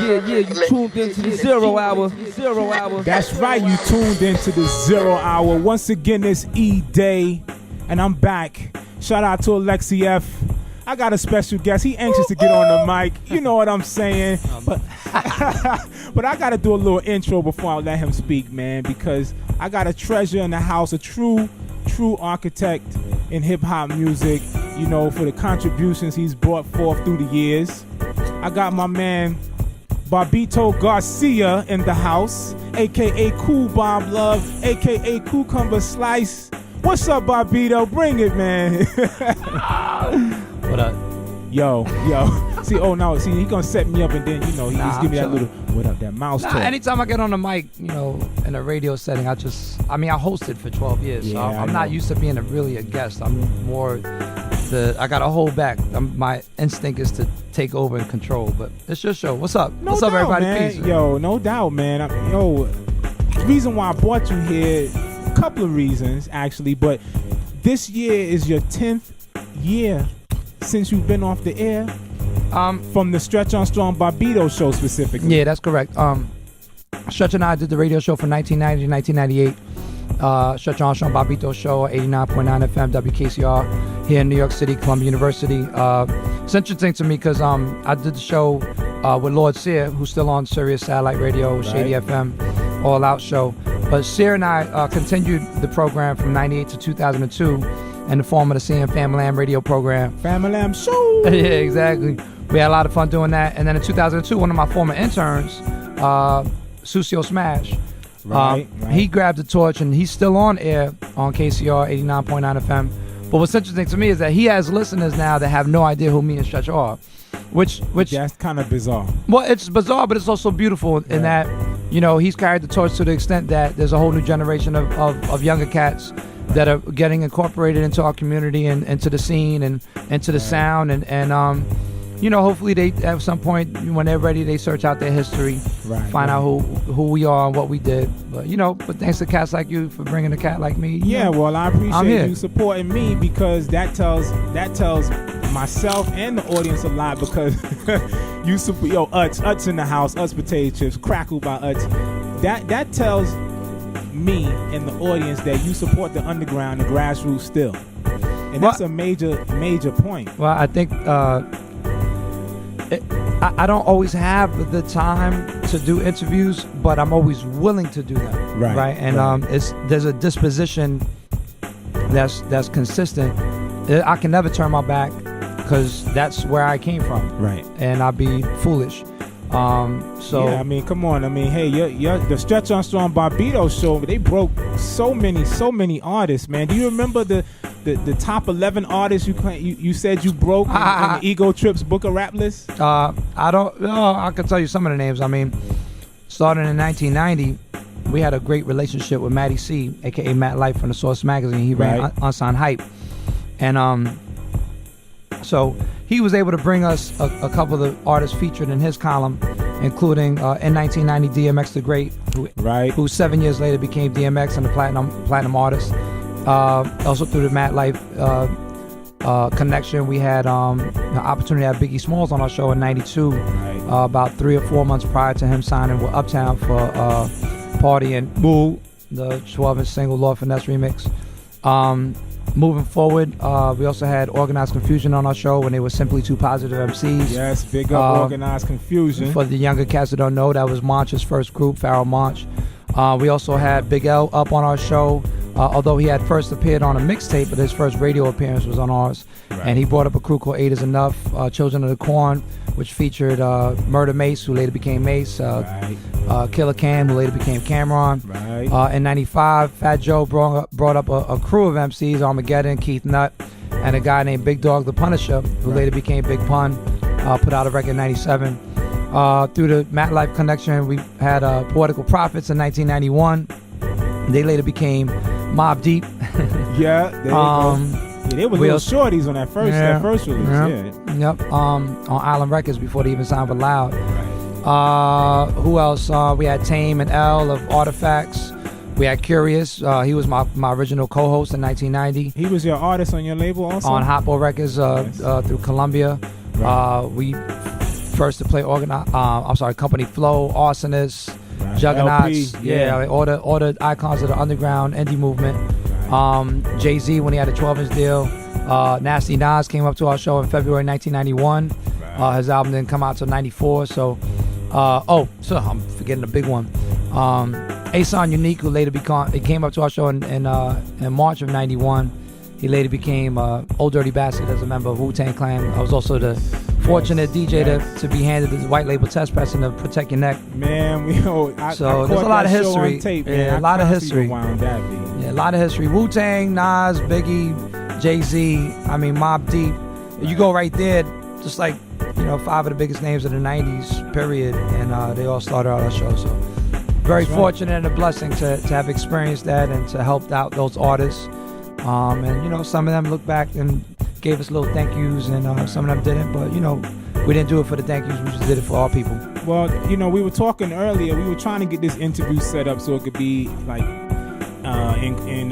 you tuned into the ZRO HOUR. ZRO HOUR. That's right, you tuned into the ZRO HOUR. Once again, it's E-Day, and I'm back. Shout out to Alexi F. I got a special guest. He anxious to get on the mic. You know what I'm saying. But I got to do a little intro before I let him speak, man, because I got a treasure in the house, a true architect in hip-hop music, you know, for the contributions he's brought forth through the years. I got my man Bobbito Garcia in the house, a.k.a. Cool Bomb Love, a.k.a. Cucumber Slice. What's up, Bobbito? Bring it, man. What up? Yo. See, he gonna set me up and then, you know, he just give me that little, what up, that mouse talk. Anytime I get on the mic, you know, in a radio setting, I hosted for 12 years, so I'm not used to being a guest. I'm more I gotta hold back. My instinct is to take over and control, but it's your show. What's up? What's up, everybody? Man. Peace. Yo, no doubt, man. The reason why I brought you here, a couple of reasons, actually, but this year is your 10th year since you've been off the air. From the Stretch Armstrong Bobbito show specifically. Yeah, that's correct. Stretch and I did the radio show from 1990 to 1998. Stretch Armstrong Bobbito show, 89.9 FM WKCR here in New York City, Columbia University. It's interesting to me because I did the show with Lord Sear, who's still on Sirius Satellite Radio, Shady FM, All Out show. But Sear and I continued the program from 98 to 2002 in the form of the CM Famalam radio program. Famalam show! Yeah, exactly. We had a lot of fun doing that. And then in 2002, one of my former interns, Susio Smash, he grabbed the torch and he's still on air on KCR 89.9 FM. But what's interesting to me is that he has listeners now that have no idea who me and Stretch are, which that's kind of bizarre. Well, it's bizarre, but it's also beautiful in that, you know, he's carried the torch to the extent that there's a whole new generation of younger cats that are getting incorporated into our community and into the scene and into the sound and you know, hopefully they at some point when they're ready they search out their history, find out who we are and what we did. But you know, but thanks to cats like you for bringing a cat like me. Yeah, know, well, I appreciate you supporting me because that tells myself and the audience a lot because you support Utz in the house, Utz potato chips, Crackle by Utz. That tells me and the audience that you support the underground, the grassroots still, and that's a major point. Well, I think I don't always have the time to do interviews, but I'm always willing to do them. Right. And there's a disposition that's consistent. I can never turn my back because that's where I came from. Right. And I'd be foolish. So yeah, I mean, come on. I mean, hey, the Stretch Armstrong Bobbito show, they broke so many artists, man. Do you remember the top 11 artists you said you broke in the Ego Trips Book of Rap list? I don't know. I can tell you some of the names. I mean, starting in 1990, we had a great relationship with Matty C, aka Matt Light from the Source magazine. He ran Unsigned Hype, and so he was able to bring us a couple of the artists featured in his column, including in 1990 DMX the Great, who 7 years later became DMX and the platinum artist. Also through the Matt Life connection, we had the opportunity to have Biggie Smalls on our show in 92, about 3 or 4 months prior to him signing with Uptown for Party and Boo, the 12-inch single Lord Finesse remix. Moving forward, we also had Organized Confusion on our show when they were simply two positive MCs. Yes, big up Organized Confusion. For the younger cats that don't know, that was Monch's first group, Pharaoh Monch. We also had Big L up on our show, although he had first appeared on a mixtape, but his first radio appearance was on ours. And he brought up a crew called Eight Is Enough, Children of the Corn, which featured Murder Mace, who later became Mace, Killer Cam, who later became Cameron. In 95, Fat Joe brought up a crew of MCs, Armageddon, Keith Nutt, and a guy named Big Dog the Punisher, who later became Big Pun, put out a record in 97. Through the Matt Life connection, we had Poetical Prophets in 1991. They later became Mobb Deep. They were little shorties on that first release. Yep. On Island Records before they even signed with Loud. Who else? We had Tame and L of Artifacts. We had Curious. He was my original co-host in 1990. He was your artist on your label also? On Hoppo Records through Columbia. We first to play Company Flow, Arsonists, Juggernauts, LP, like all the icons of the underground indie movement. Jay-Z when he had a 12-inch deal. Nasty Nas came up to our show in February 1991. His album didn't come out till 94. So I'm forgetting the big one. Asan Unique, who later came up to our show in March of 91. He later became Old Dirty Bastard as a member of Wu-Tang Clan. I was also the fortunate DJ to be handed the white label test pressing to protect your neck. Man, there's a lot of history. Tape, yeah, a lot of history. Yeah, a lot of history. Wu-Tang, Nas, Biggie, Jay-Z. I mean, Mobb Deep. You go right there, just like 5 of the biggest names of the 90s, period. And they all started out our show. So very fortunate and a blessing to have experienced that and to help out those artists. And some of them look back and gave us little thank yous, and some of them didn't. But we didn't do it for the thank yous. We just did it for our people. Well, we were talking earlier. We were trying to get this interview set up so it could be like in